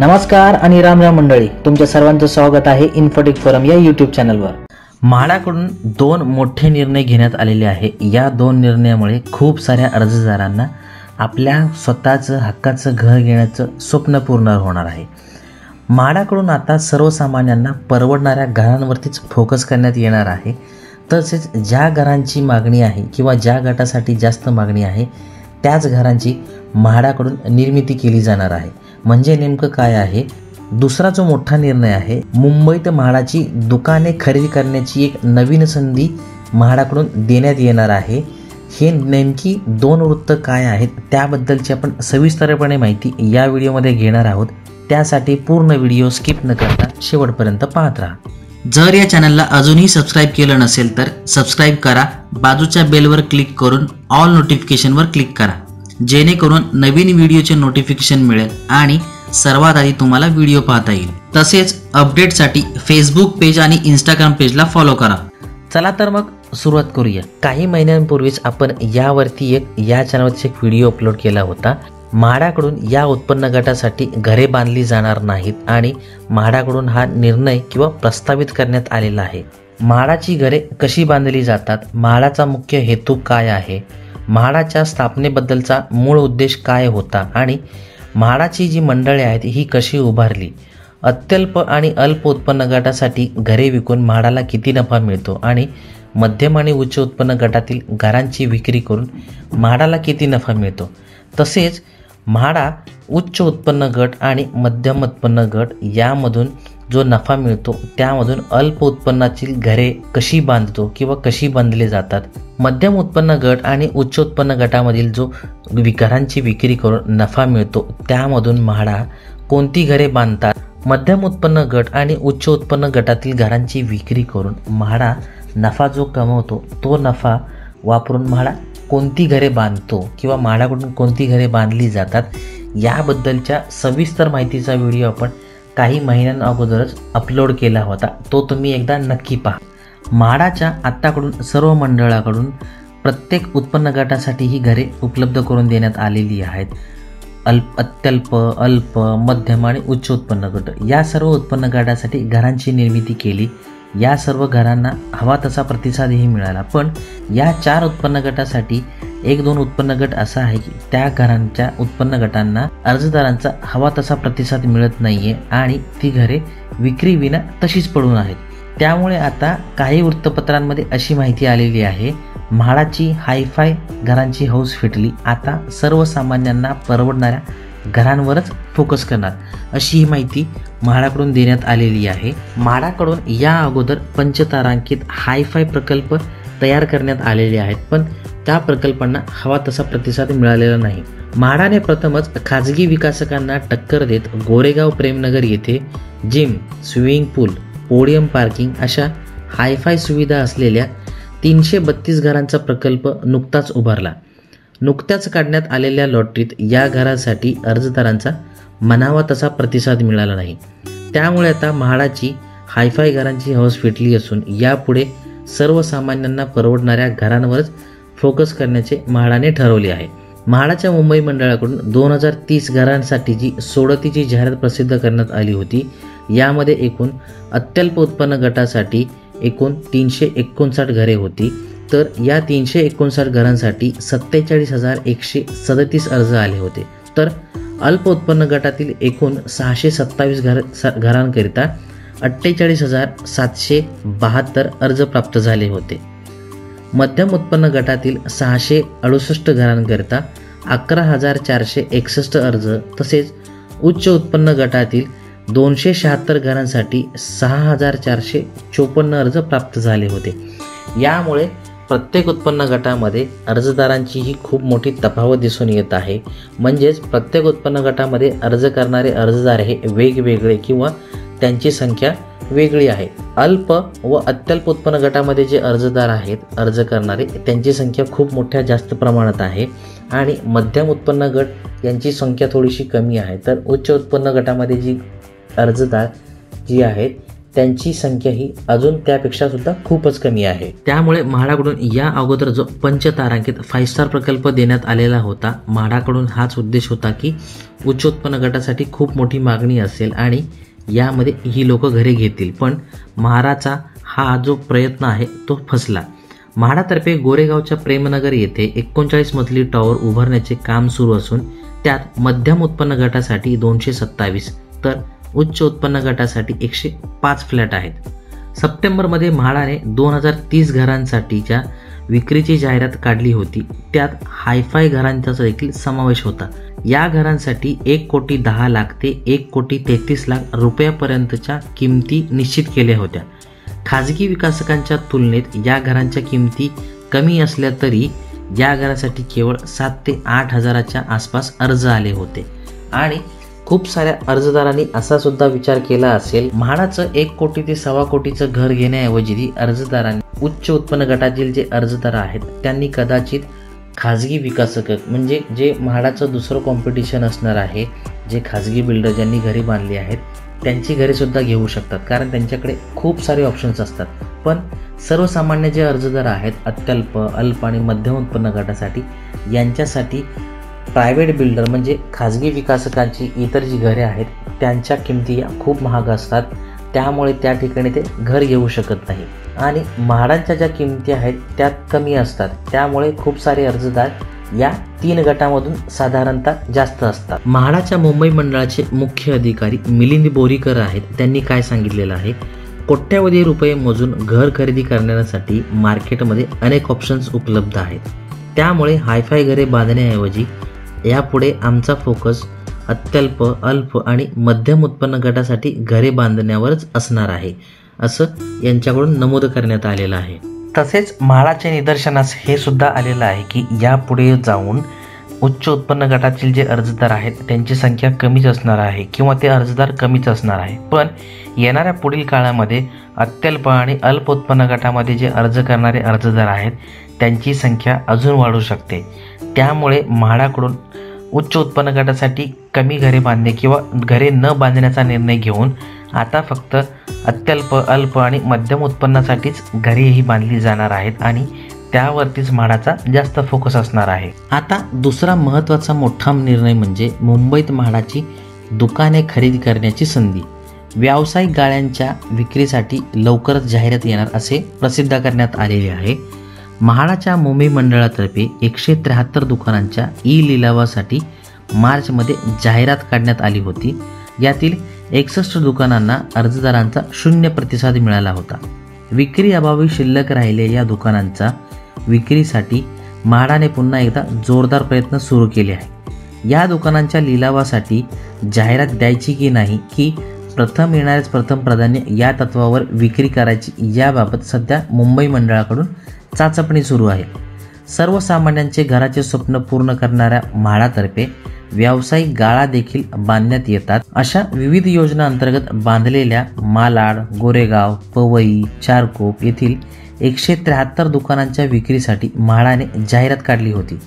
नमस्कार आणि राम राम मंडळी, तुमच्या सर्वांचं स्वागत आहे इन्फोटेक फोरम या यूट्यूब चॅनलवर। म्हाडाकडून दोन मोठे निर्णय घेण्यात आलेले आहे। या दोन निर्णयामुळे खूप साऱ्या अर्जदारांना आपल्या स्वतःचं हक्काचं घर घेण्याचं स्वप्न पूर्ण होणार आहे। म्हाडाकडून आता सर्वसामान्यांना परवडणाऱ्या घरांवरतीच फोकस करण्यात येणार आहे। तसेच ज्या घरांची मागणी आहे किंवा ज्या गटासाठी जास्त मागणी आहे त्याच घरांची म्हाडाकडून निर्मिती केली जाणार आहे। म्हणजे नेमकं काय आहे? दुसरा जो मोठा निर्णय आहे, मुंबईत म्हाडाची दुकाने खरेदी करण्याची एक नवीन संधी म्हाडाकडून देण्यात येणार आहे। हे नेमकी दोन वृत्त काय आहेत त्याबद्दलची आपण सविस्तरपणे माहिती या व्हिडिओमध्ये घेणार आहोत। त्यासाठी पूर्ण व्हिडिओ स्किप न करता शेवटपर्यंत पाहत राहा। जर या चॅनलला अजूनही सबस्क्राइब केलं नसेल तर सबस्क्राइब करा, बाजूच्या बेलवर क्लिक करून ऑल नोटिफिकेशनवर क्लिक करा, जेणेकरून नवीन व्हिडिओचे नोटिफिकेशन मिळेल आणि सर्वात आधी तुम्हाला व्हिडिओ पाहता येईल। तसेच अपडेटसाठी फेसबुक पेज आणि इंस्टाग्राम पेजला फॉलो करा। चला तर मग सुरुवात करूया। काही महिन्यांपूर्वीच आपण यावरती या चॅनलवरती एक व्हिडिओ अपलोड केला होता। म्हाडाकडून या उत्पन्न गटासाठी घरे बांधली जाणार नाहीत आणि म्हाडाकडून हा निर्णय किंवा प्रस्तावित करण्यात आलेला आहे। म्हाडाची घरे कशी बांधली जातात, म्हाडाचा मुख्य हेतू काय आहे, म्हाडाच्या स्थापनेबद्दलचा मूळ उद्देश काय होता आणि म्हाडाची जी मंडळे आहेत ही कशी उभारली, अत्यल्प आणि अल्प उत्पन्न गटासाठी घरे विकून म्हाडाला किती नफा मिळतो आणि मध्यम आणि उच्च उत्पन्न गटातील घरांची विक्री करून म्हाडाला किती नफा मिळतो, तसेच म्हाडा उच्च उत्पन्न गट आणि मध्यम उत्पन्न गट यामधून जो नफा मिळतो त्यामधून अल्प उत्पन्नाची घरे कशी बांधतो किंवा कशी बांधले जातात, मध्यम उत्पन्न गट आणि उच्च उत्पन्न गटामधील जो घरांची विक्री करून नफा मिळतो त्यामधून म्हाडा कोणती घरे बांधतात, मध्यम उत्पन्न गट आणि उच्च उत्पन्न गटातील घरांची विक्री करून म्हाडा नफा जो कमवतो तो नफा वापरून म्हाडा कोणती घरे बांधतो किंवा म्हाडाकडून कोणती घरे बांधली जातात याबद्दलच्या सविस्तर माहितीचा व्हिडिओ आपण काही महिन्यांअगोदरच अपलोड केला होता। तो तुम्ही एकदा नक्की पहा। म्हाडाच्या आत्ताकडून सर्व मंडळाकडून प्रत्येक उत्पन्न गटासाठी ही घरे उपलब्ध करून देण्यात आलेली आहेत। अत्यल्प, अल्प, मध्यम आणि उच्च उत्पन्न गट या सर्व उत्पन्न गटासाठी घरांची निर्मिती केली। या सर्व घरांना हवा तसा प्रतिसादही मिळाला, पण या 4 उत्पन्न गटासाठी 1-2 उत्पन्न गट असा आहे की त्या घरांच्या उत्पन्न गटांना अर्जदारांचा हवा तसा प्रतिसाद मिळत नाहीये आणि ती घरे विक्री विना तशीच पडून आहेत। त्यामुळे आता काही वृत्तपत्रांमध्ये अशी माहिती आलेली आहे, म्हाडाची हायफाय घरांची हौस फिटली, आता सर्वसामान्यांना परवडणाऱ्या घरांवरच फोकस करणार, अशी ही माहिती म्हाडाकडून देण्यात आलेली आहे। म्हाडाकडून या अगोदर पंचतारांकित हायफाय प्रकल्प तयार करण्यात आलेले आहेत, पण त्या प्रकल्पांना हवा तसा प्रतिसाद मिळालेला नाही। म्हाडाने प्रथमच खाजगी विकासकांना टक्कर देत गोरेगाव प्रेमनगर येथे जिम, स्विमिंग पूल, पोडियम पार्किंग अशा हायफाय सुविधा असलेल्या 332 घरांचा प्रकल्प नुकताच उभारला। नुकत्याच काढण्यात आलेल्या लॉटरीत या घरासाठी अर्जदारांचा म्हणावा तसा प्रतिसाद मिळाला नाही। त्यामुळे आता म्हाडाची हायफाय घरांची हौस फिटली असून यापुढे सर्वसामान्यांना परवडणाऱ्या घरांवरच फोकस करण्याचे म्हाडाने ठरवले आहे। म्हाडाच्या मुंबई मंडळाकडून 2030 घरांसाठीची सोडतीची जाहिरात प्रसिद्ध करण्यात आली होती। यामध्ये एकूण अत्यल्प उत्पन्न गटासाठी एकूण 359 घरे होती, तर या 359 घरांसाठी 47,137 अर्ज आले होते, तर अल्प उत्पन्न गटातील एकूण 627 घरांकरिता 48,772 अर्ज प्राप्त झाले होते। मध्यम उत्पन्न गटातील 668 घरांकरिता 11,461 अर्ज, तसेच उच्च उत्पन्न गटातील 276 घरांसाठी 6,454 अर्ज प्राप्त झाले होते। यामुळे प्रत्येक उत्पन्न गटामध्ये अर्जदारांचीही खूप मोठी तफावत दिसून येत आहे। म्हणजेच प्रत्येक उत्पन्न गटामध्ये अर्ज करणारे अर्जदार हे वेगवेगळे किंवा त्यांची संख्या वेगळी आहे। अल्प व अत्यल्प उत्पन्न गटामध्ये जे अर्जदार आहेत अर्ज करणारे त्यांची संख्या खूप मोठ्या जास्त प्रमाणात आहे आणि मध्यम उत्पन्न गट यांची संख्या थोडीशी कमी आहे, तर उच्च उत्पन्न गटामध्ये जी अर्जदार जी आहेत त्यांची संख्या ही अजून त्यापेक्षा सुद्धा खूपच कमी आहे। त्यामुळे म्हाडाकडून या अगोदर जो पंचतारांकित 5 स्टार प्रकल्प देण्यात आलेला होता, म्हाडाकडून हाच उद्देश होता की उच्च उत्पन्न गटासाठी खूप मोठी मागणी असेल आणि यामध्ये ही लोक घरे घेतील, पण म्हाडाचा हा जो प्रयत्न आहे तो फसला। म्हाडातर्फे गोरेगावच्या प्रेमनगर येथे 39 मजली टॉवर उभारण्याचे काम सुरू असून त्यात मध्यम उत्पन्न गटासाठी 227 तर उच्च उत्पन्न गटासाठी 105 फ्लॅट आहेत। सप्टेंबरमध्ये म्हाडाने 2030 घरांसाठीच्या विक्रीची जाहिरात काढली होती, त्यात हायफाय घरांचा देखील समावेश होता। या घरांसाठी 1,10,00,000 ते 1,33,00,000 रुपयापर्यंतच्या किमती निश्चित केल्या होत्या। खाजगी विकासकांच्या तुलनेत या घरांच्या किमती कमी असल्या तरी या घरासाठी केवळ 7 ते 8 हजाराच्या आसपास अर्ज आले होते आणि खूप साऱ्या अर्जदारांनी असा सुद्धा विचार केला असेल, म्हाडाचं 1 कोटी ते 1.25 कोटीचं घर घेण्याऐवजी अर्जदारांनी उच्च उत्पन्न गटातील जे अर्जदार आहेत त्यांनी कदाचित खाजगी विकासक म्हणजे जे म्हाडाचं दुसरं कॉम्पिटिशन असणार आहे, जे खाजगी बिल्डर ज्यांनी घरे बांधली आहेत त्यांची घरे सुद्धा घेऊ शकतात, कारण त्यांच्याकडे खूप सारे ऑप्शन्स असतात। पण सर्वसामान्य जे अर्जदार आहेत अत्यल्प, अल्प आणि मध्यम उत्पन्न गटासाठी यांच्यासाठी प्रायव्हेट बिल्डर म्हणजे खाजगी विकासकांची इतर जी घरे आहेत त्यांच्या किमती या खूप महाग असतात, त्यामुळे त्या ठिकाणी ते घर घेऊ शकत नाही आणि म्हाडांच्या ज्या किमती आहेत त्यात कमी असतात, त्यामुळे खूप सारे अर्जदार या 3 गटामधून साधारणतः जास्त असतात। म्हाडाच्या मुंबई मंडळाचे मुख्य अधिकारी मिलिंद बोरीकर आहेत, त्यांनी काय सांगितलेलं आहे, कोट्यावधी रुपये मोजून घर खरेदी करण्यासाठी मार्केटमध्ये अनेक ऑप्शन्स उपलब्ध आहेत, त्यामुळे हायफाय घरे बांधण्याऐवजी यापुढे आमचा फोकस अत्यल्प, अल्प आणि मध्यम उत्पन्न गटासाठी घरे बांधण्यावरच असणार आहे, असं यांच्याकडून नमूद करण्यात आलेलं आहे। तसेच म्हाडाच्या निदर्शनास हे सुद्धा आलेलं आहे की यापुढे जाऊन उच्च उत्पन्न गटातील जे अर्जदार आहेत त्यांची संख्या कमीच असणार आहे किंवा ते अर्जदार कमीच असणार आहे, पण येणाऱ्या पुढील काळामध्ये अत्यल्प आणि अल्प उत्पन्न गटामध्ये जे अर्ज करणारे अर्जदार आहेत त्यांची संख्या अजून वाढू शकते। त्यामुळे म्हाडाकडून उच्च उत्पन्न गटासाठी कमी घरे बांधणे किंवा घरे न बांधण्याचा निर्णय घेऊन आता फक्त अत्यल्प, अल्प आणि मध्यम उत्पन्नासाठीच घरेही बांधली जाणार आहेत आणि त्यावरतीच म्हाडाचा जास्त फोकस असणार आहे। आता दुसरा महत्त्वाचा मोठा निर्णय म्हणजे मुंबईत म्हाडाची दुकाने खरेदी करण्याची संधी। व्यावसायिक गाळ्यांच्या विक्रीसाठी लवकरच जाहिरात येणार असे प्रसिद्ध करण्यात आलेले आहे। म्हाडाच्या मुंबई मंडळातर्फे 173 दुकानांच्या लिलावासाठी मार्चमध्ये जाहिरात काढण्यात आली होती, यातील 61 दुकानांना अर्जदारांचा 0 प्रतिसाद मिळाला होता। विक्री अभावी शिल्लक राहिलेल्या या दुकानांचा विक्रीसाठी म्हाडाने पुन्हा एकदा जोरदार प्रयत्न सुरू केले आहे। या दुकानांच्या लिलावासाठी जाहिरात द्यायची की नाही की प्रथम येणारेच प्रथम प्राधान्य या तत्वावर विक्री करायची याबाबत सध्या मुंबई मंडळाकडून चाचपणी सुरू आहे। सर्वसामान्यांचे घराचे स्वप्न पूर्ण करणाऱ्या म्हाडातर्फे व्यावसायिक गाळा देखील बांधण्यात येतात। अशा विविध योजना अंतर्गत बांधलेल्या मालाड, गोरेगाव, पवई, चारकोप येथील 173 दुकानांच्या विक्रीसाठी म्हाडाने जाहिरात काढली होती।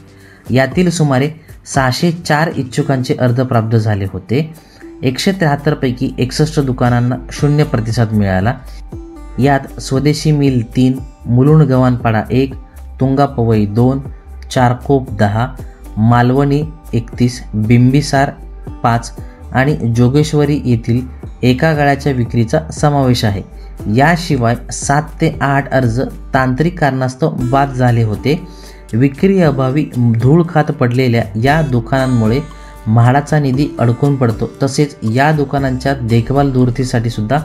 यातील सुमारे 604 इच्छुकांचे अर्ज प्राप्त झाले होते। 173 पैकी 61 दुकानांना 0 प्रतिसाद मिळाला। यात स्वदेशी मिल 3, मुलुंड गव्हाणपाडा 1, तुंगा पवई 2, चारकोप 10, मालवणी 31, बिंबिसार 5 आणि जोगेश्वरी येथील एका गाळ्याच्या विक्रीचा समावेश आहे। याशिवाय 7 ते 8 अर्ज तांत्रिक कारणास्तव बाद झाले होते। विक्री अभावी धूळ खात पडलेल्या या दुकानांमुळे म्हाडाचा निधी अडकून पडतो, तसेच या दुकानांच्या देखभाल दुरुस्तीसाठी सुद्धा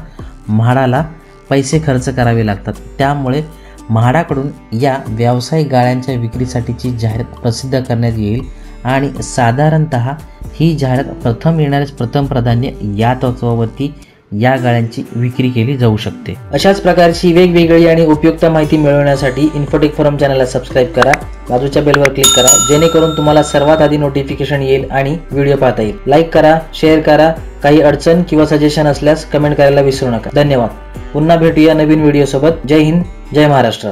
म्हाडाला पैसे खर्च करावे लागतात। त्यामुळे म्हाडाकडून या व्यावसायिक गाळ्यांच्या विक्रीसाठीची जाहिरात प्रसिद्ध करण्यात येईल आणि साधारणतः ही जाहिरात प्रथम येणारेच प्रथम प्राधान्य या तत्वावरती या गाळ्यांची विक्री केली जाऊ शकते। अशाच प्रकारची वेगवेगळी आणि उपयुक्त माहिती मिळवण्यासाठी इन्फोटेक फोरम चॅनलला सबस्क्राईब करा, बाजूच्या बेलवर क्लिक करा, जेणेकरून तुम्हाला सर्वात आधी नोटिफिकेशन येईल आणि व्हिडिओ पाहता येईल। लाईक करा, शेअर करा, काही अडचण किंवा सजेशन असल्यास कमेंट करायला विसरू नका। धन्यवाद। पुन्हा भेटूया नवीन व्हिडिओ सोबत। जय हिंद, जय महाराष्ट्र।